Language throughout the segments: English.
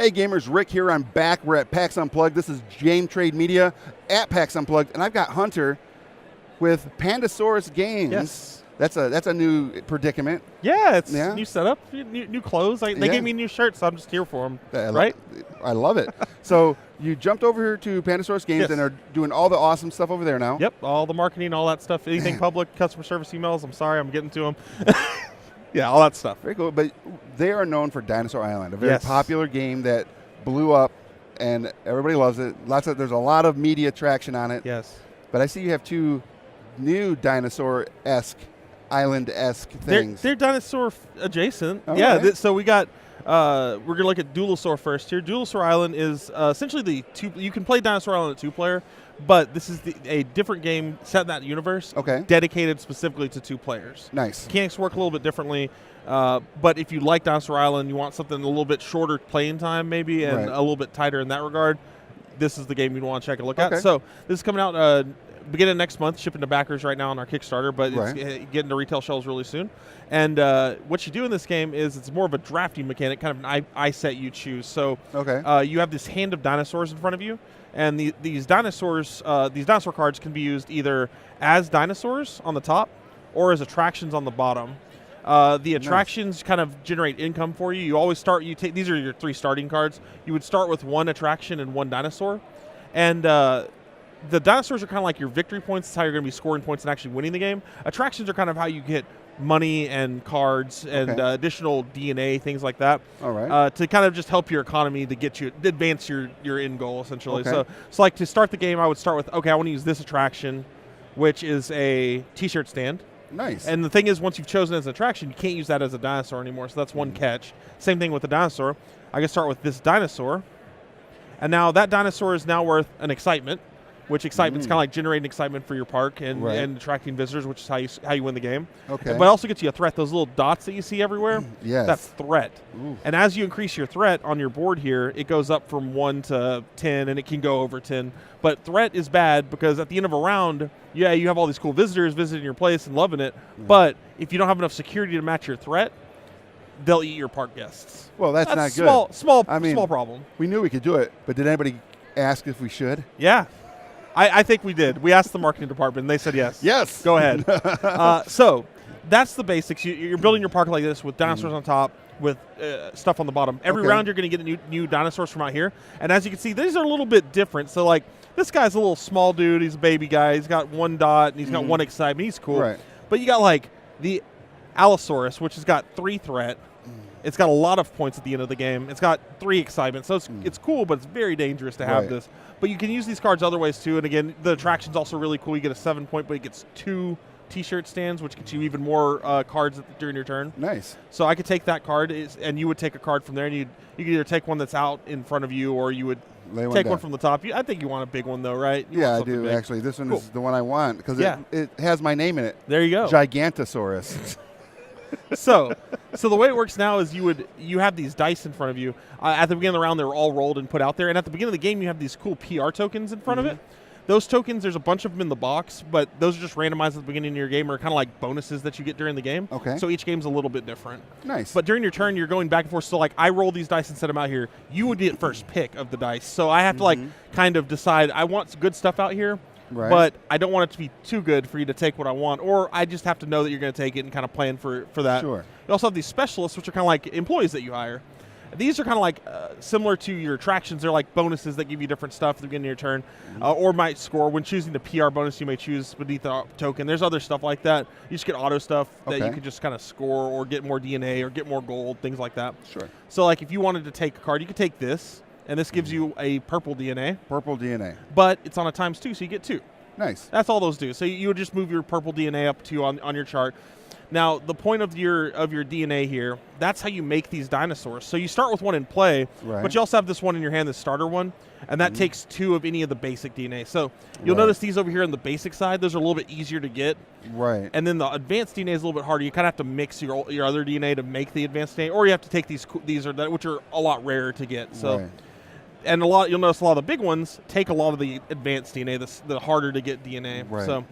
Hey gamers, Rick here. I'm back. We're at PAX Unplugged. This is Game Trade Media at PAX Unplugged, and I've got Hunter with Pandasaurus Games. Yes. That's a new predicament. Yeah, it's new setup, new clothes. They gave me a new shirt, so I'm just here for them. Right? I love it. So you jumped over here to Pandasaurus Games and are doing all the awesome stuff over there now. Yep, all the marketing, all that stuff. Anything public, customer service emails. I'm sorry, I'm getting to them. Yeah, all that stuff. Very cool. But they are known for Dinosaur Island, a very popular game that blew up, and everybody loves it. There's a lot of media traction on it. Yes. But I see you have two new dinosaur-esque, island-esque things. They're dinosaur adjacent. Oh, yeah. okay. So we got. We're gonna look at Duelosaur first here. Duelosaur Island is essentially the two. You can play Dinosaur Island at 2-player, but this is a different game set in that universe. Okay. Dedicated specifically to 2 players. Nice. Mechanics work a little bit differently, but if you like Dinosaur Island, you want something a little bit shorter playing time, maybe, and a little bit tighter in that regard, this is the game you'd want to check a look at. So this is coming out beginning of next month, shipping to backers right now on our Kickstarter, but it's getting to retail shelves really soon. And what you do in this game is it's more of a drafting mechanic, kind of an eye set you choose. So you have this hand of dinosaurs in front of you, and these dinosaur cards can be used either as dinosaurs on the top or as attractions on the bottom. The attractions kind of generate income for you. You always start. These are your 3 starting cards. You would start with 1 attraction and 1 dinosaur, and the dinosaurs are kind of like your victory points. It's how you're going to be scoring points and actually winning the game. Attractions are kind of how you get money and cards and additional DNA, things like that. All right. To kind of just help your economy to get you advance your end goal essentially. So like to start the game, I would start with I want to use this attraction, which is a T-shirt stand. Nice. And the thing is, once you've chosen as an attraction, you can't use that as a dinosaur anymore. So that's one catch. Same thing with the dinosaur. I can start with this dinosaur, and now that dinosaur is now worth an excitement. Which excitement's kind of like generating excitement for your park and attracting visitors, which is how you win the game. Okay. But it also gets you a threat. Those little dots that you see everywhere, that's threat. Ooh. And as you increase your threat on your board here, it goes up from 1 to 10, and it can go over 10. But threat is bad because at the end of a round, you have all these cool visitors visiting your place and loving it. But if you don't have enough security to match your threat, they'll eat your park guests. Well, that's not good. Small problem. We knew we could do it, but did anybody ask if we should? Yeah. I think we did. We asked the marketing department, and they said yes. Yes. Go ahead. So that's the basics. You're building your park like this with dinosaurs on top, with stuff on the bottom. Every round, you're going to get new dinosaurs from out here. And as you can see, these are a little bit different. So, like, this guy's a little small dude. He's a baby guy. He's got 1 dot, and he's got 1 excitement. He's cool. Right. But you got, like, the Allosaurus, which has got 3 threat. It's got a lot of points at the end of the game. It's got 3 excitement. So it's cool, but it's very dangerous to have this. But you can use these cards other ways, too. And, again, the attraction's also really cool. You get a 7-point, but it gets 2 T-shirt stands, which gets you even more cards during your turn. Nice. So I could take that card, and you would take a card from there. And you could either take one that's out in front of you, or you would take one from the top. I think you want a big one, though, right? I do, big. Actually. This one is the one I want because it has my name in it. There you go. Gigantosaurus. So the way it works now is you have these dice in front of you. At the beginning of the round, they're all rolled and put out there. And at the beginning of the game, you have these cool PR tokens in front of it. Those tokens, there's a bunch of them in the box, but those are just randomized at the beginning of your game, or kind of like bonuses that you get during the game. Okay. So each game's a little bit different. Nice. But during your turn, you're going back and forth. So like I roll these dice and set them out here. You would get first pick of the dice. So I have to like kind of decide I want some good stuff out here. Right. But I don't want it to be too good for you to take what I want, or I just have to know that you're going to take it and kind of plan for that. Sure. You also have these specialists, which are kind of like employees that you hire. These are kind of like similar to your attractions. They're like bonuses that give you different stuff at the beginning of your turn, or might score. When choosing the PR bonus, you may choose beneath the token. There's other stuff like that. You just get auto stuff that you can just kind of score, or get more DNA, or get more gold, things like that. Sure. So like if you wanted to take a card, you could take this. And this gives you a purple DNA. Purple DNA. But it's on a ×2, so you get 2. Nice. That's all those do. So you would just move your purple DNA up to on your chart. Now, the point of your DNA here, that's how you make these dinosaurs. So you start with 1 in play, but you also have this one in your hand, the starter one, and that takes 2 of any of the basic DNA. So you'll notice these over here on the basic side, those are a little bit easier to get. Right. And then the advanced DNA is a little bit harder. You kind of have to mix your other DNA to make the advanced DNA, or you have to take these which are a lot rarer to get. So. And you'll notice a lot of the big ones take a lot of the advanced DNA, the harder to get DNA. Right.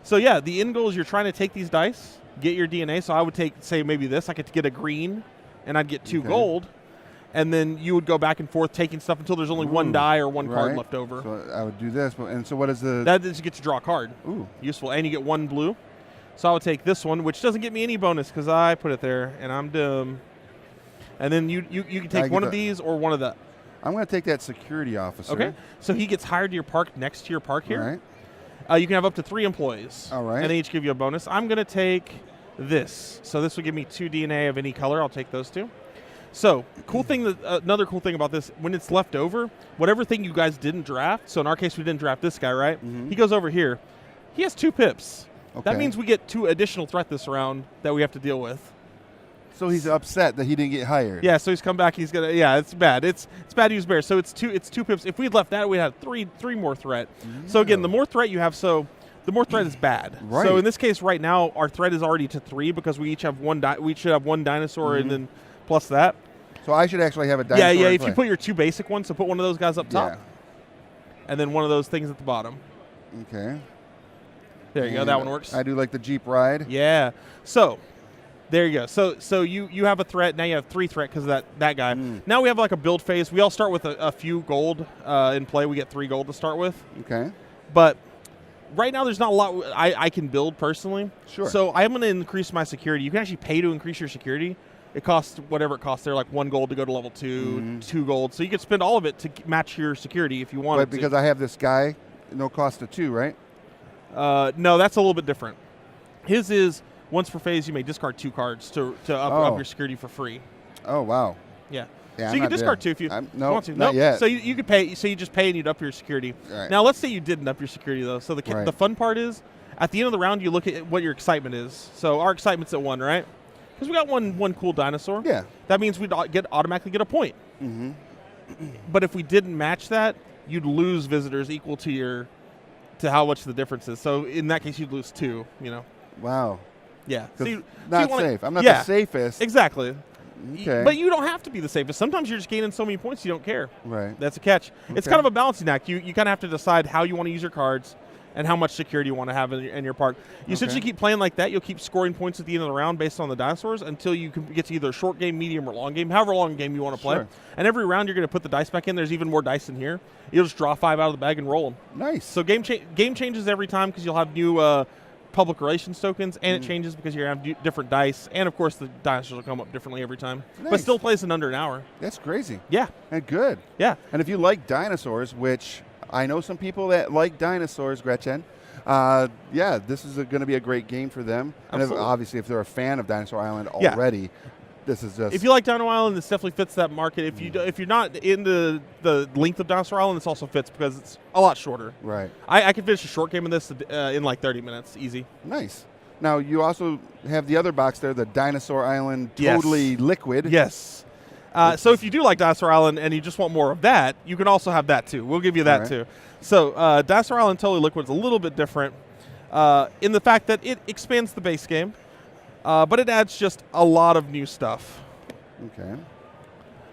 So yeah, the end goal is you're trying to take these dice, get your DNA. So I would say maybe this. I could get a green, and I'd get 2 gold. and then you would go back and forth taking stuff until there's only one die or one card left over. So I would do this, and so what is the? That is you get to draw a card. Ooh, useful, and you get 1 blue. So I would take this one, which doesn't get me any bonus because I put it there, and I'm dumb. And then you can take one of these or one of the. I'm going to take that security officer. Okay. So he gets hired to your park next to your park here. All right. You can have up to 3 employees. All right. And they each give you a bonus. I'm going to take this. So this will give me 2 DNA of any color. I'll take those 2. So cool thing. Another cool thing about this, when it's left over, whatever thing you guys didn't draft. So in our case, we didn't draft this guy, right? Mm-hmm. He goes over here. He has 2 pips. Okay. That means we get 2 additional threat this round that we have to deal with. So he's upset that he didn't get hired. Yeah, so he's come back. He's gonna. Yeah, it's bad. It's bad to use bear. So it's 2 pips. If we'd left that, we'd have three more threat. So again, the more threat you have, the more threat is bad. Right. So in this case, right now, our threat is already to 3 because we each have we should have 1 dinosaur and then plus that. So I should actually have a dinosaur. Yeah. If you put your 2 basic ones, so put one of those guys up top, and then one of those things at the bottom. Okay. There you go. That one works. I do like the Jeep ride. Yeah. So. There you go. So you have a threat. Now you have 3 threat because of that guy. Now we have like a build phase. We all start with a few gold in play. We get 3 gold to start with. Okay. But right now there's not a lot I can build personally. Sure. So I'm going to increase my security. You can actually pay to increase your security. It costs whatever it costs there, like 1 gold to go to level 2, 2 gold. So you could spend all of it to match your security if you want. But because I have this guy, no cost to 2, right? No, that's a little bit different. His is once per phase you may discard 2 cards to up your security for free. Oh wow. Yeah. Yeah, so you can discard 2 if you want to. Not yet. So you could pay. So you just pay and you'd up your security. Right. Now let's say you didn't up your security though. So the fun part is at the end of the round you look at what your excitement is. So our excitement's at 1, right? Because we got one cool dinosaur. Yeah. That means we'd automatically get a point. Mm-hmm. But if we didn't match that, you'd lose visitors equal to how much the difference is. So in that case, you'd lose 2. You know. Wow. Yeah. So not safe. I'm not the safest. Exactly. Okay. But you don't have to be the safest. Sometimes you're just gaining so many points you don't care. Right. That's a catch. Okay. It's kind of a balancing act. You kind of have to decide how you want to use your cards and how much security you want to have in your park. You essentially keep playing like that. You'll keep scoring points at the end of the round based on the dinosaurs until you can get to either a short game, medium, or long game, however long game you want to play. Sure. And every round you're going to put the dice back in. There's even more dice in here. You'll just draw 5 out of the bag and roll them. Nice. So game changes every time because you'll have new public relations tokens, and it changes because you have different dice, and of course the dinosaurs will come up differently every time. Nice. But still plays in under an hour. That's crazy. Yeah. And good. Yeah. And if you like dinosaurs, which I know some people that like dinosaurs, Gretchen, this is going to be a great game for them. Absolutely. And obviously, if they're a fan of Dinosaur Island already, this is just... If you like Dino Island, this definitely fits that market. If you're not into the length of Dinosaur Island, this also fits because it's a lot shorter. Right. I can finish a short game of this in like 30 minutes, easy. Nice. Now, you also have the other box there, the Dinosaur Island Totally Liquid. Yes. So if you do like Dinosaur Island and you just want more of that, you can also have that too. We'll give you that too. So Dinosaur Island Totally Liquid is a little bit different in the fact that it expands the base game, but it adds just a lot of new stuff. Okay.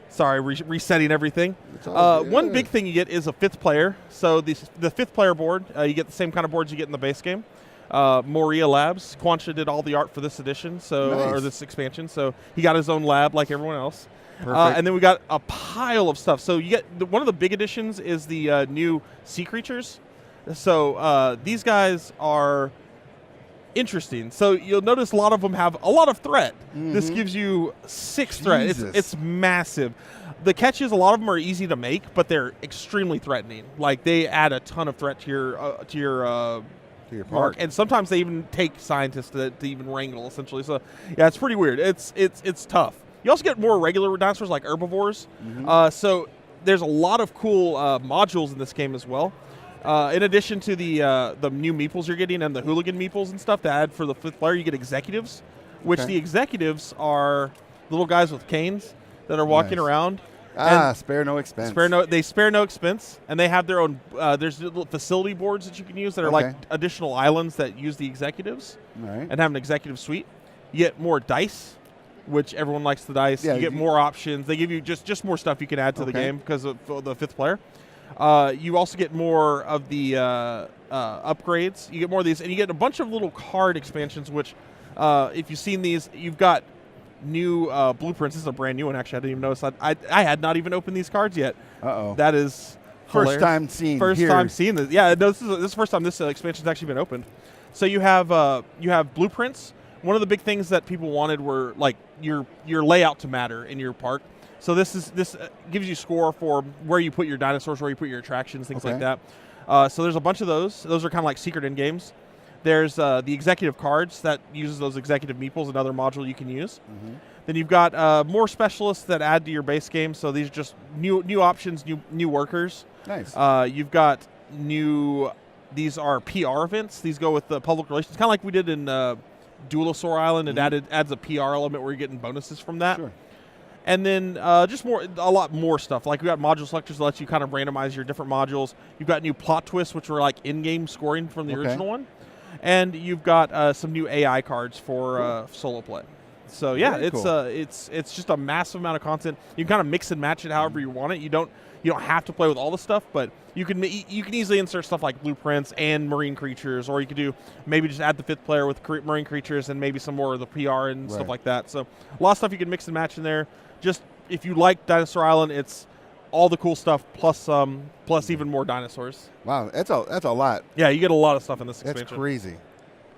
Sorry, resetting everything. One big thing you get is a 5th player. So the 5th player board, you get the same kind of boards you get in the base game. Moria Labs. Quancha did all the art for this edition, or this expansion. So he got his own lab like everyone else. And then we got a pile of stuff. So you get one of the big additions is the new sea creatures. So these guys are interesting. So you'll notice a lot of them have a lot of threat. This gives you 6 threat. It's massive. The catch is a lot of them are easy to make, but they're extremely threatening. Like they add a ton of threat to your park, and sometimes they even take scientists to even wrangle essentially. So yeah, it's pretty weird. It's tough. You also get more regular dinosaurs like herbivores. So there's a lot of cool modules in this game as well. In addition to the new meeples you're getting and the hooligan meeples and stuff to add for the 5th player, you get executives, which the executives are little guys with canes that are walking around. Spare no expense. They spare no expense, and they have their own. There's little facility boards that you can use that are like additional islands that use the executives and have an executive suite. You get more dice, which everyone likes the dice. You get more options. They give you just more stuff you can add to the game because of the 5th player. You also get more of the upgrades. You get more of these, and you get a bunch of little card expansions, which if you've seen these, you've got new blueprints. This is a brand new one, actually. I didn't even notice. I had not even opened these cards yet. Uh-oh. That is First time seeing this. Yeah, no, this is the first time this expansion's actually been opened. So you have blueprints. One of the big things that people wanted were like your layout to matter in your park. So this gives you score for where you put your dinosaurs, where you put your attractions, things like that. So there's a bunch of those. Those are kind of like secret end games. There's the executive cards that uses those executive meeples, another module you can use. Mm-hmm. Then you've got more specialists that add to your base game. So these are just new options, new workers. Nice. You've got these are PR events. These go with the public relations, kind of like we did in Duelosaur Island. It adds a PR element where you're getting bonuses from that. Sure. And then a lot more stuff. Like we got module selectors that lets you kind of randomize your different modules. You've got new plot twists, which were like in-game scoring from the original one. And you've got some new AI cards for solo play. So yeah, it's just a massive amount of content. You can kind of mix and match it however you want it. You don't have to play with all the stuff, but you can easily insert stuff like blueprints and marine creatures, or you could do maybe just add the 5th player with marine creatures and maybe some more of the PR and stuff like that. So a lot of stuff you can mix and match in there. Just if you like Dinosaur Island, it's all the cool stuff plus even more dinosaurs. Wow, that's a lot. Yeah, you get a lot of stuff in this expansion. That's crazy.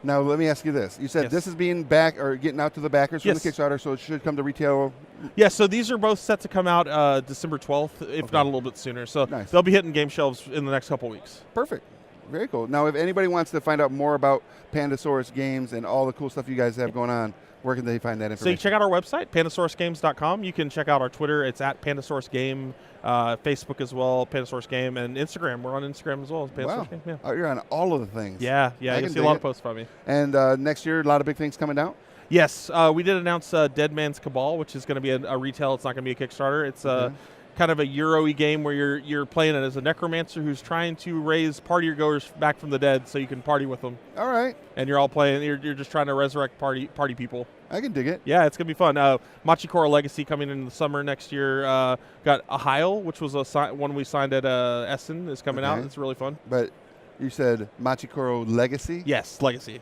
Now let me ask you this: you said this is being getting out to the backers from the Kickstarter, so it should come to retail. Yeah, so these are both set to come out December 12th, if not a little bit sooner. So they'll be hitting game shelves in the next couple weeks. Perfect. Very cool. Now, if anybody wants to find out more about Pandasaurus games and all the cool stuff you guys have going on, where can they find that information? So you can check out our website, pandasaurusgames.com. You can check out our Twitter. It's at PandasaurusGame. Facebook as well, Pandasaurus Game, and Instagram. We're on Instagram as well as Pandasaurus Game. Yeah. Oh, you're on all of the things. Yeah. You can see a lot of posts from me. And next year, a lot of big things coming down? Yes. We did announce Dead Man's Cabal, which is going to be a retail. It's not going to be a Kickstarter. It's kind of a Euro-y game where you're playing it as a necromancer who's trying to raise party-goers back from the dead so you can party with them. All right. And you're all playing. You're just trying to resurrect party people. I can dig it. Yeah, it's going to be fun. Machikoro Legacy coming in the summer next year. Got Ahile, which was one we signed at Essen, is coming out. It's really fun. But you said Machikoro Legacy? Yes, Legacy.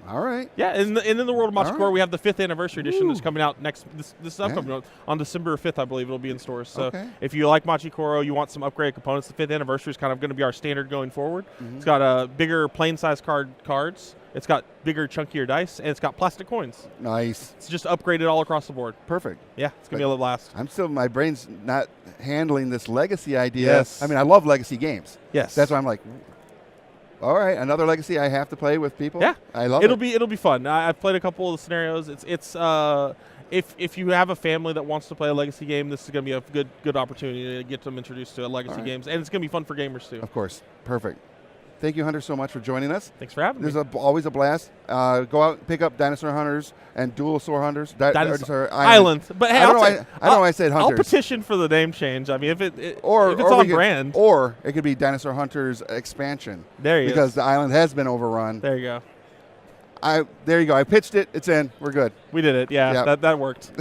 All right. Yeah, and in the world of Machikoro, we have the 5th anniversary edition that's coming out this upcoming on December 5th, I believe it'll be in stores. So if you like Machikoro, you want some upgraded components, the 5th anniversary is kind of going to be our standard going forward. It's got bigger plain-size cards. It's got bigger, chunkier dice, and it's got plastic coins. Nice. It's just upgraded all across the board. Perfect. Yeah, it's going to be a blast. My brain's not handling this legacy idea. Yes. I mean, I love legacy games. Yes. That's why I'm like, all right, another legacy I have to play with people. Yeah, I love it. It'll be fun. I've played a couple of the scenarios. If you have a family that wants to play a legacy game, this is going to be a good opportunity to get them introduced to legacy games, and it's going to be fun for gamers too. Of course, perfect. Thank you, Hunter, so much for joining us. Thanks for having me. This is always a blast. Go out and pick up Dinosaur Hunters and Duelosaur Hunters. Dinosaur Island. But hey, I don't know why I said Hunters. I'll petition for the name change. I mean, if it's on brand. Or it could be Dinosaur Hunters expansion. Because the island has been overrun. There you go. There you go. I pitched it. It's in. We're good. We did it. Yeah, that worked.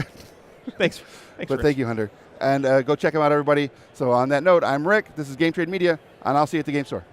Thanks. Thank you, Hunter. And go check them out, everybody. So on that note, I'm Rick. This is Game Trade Media, and I'll see you at the game store.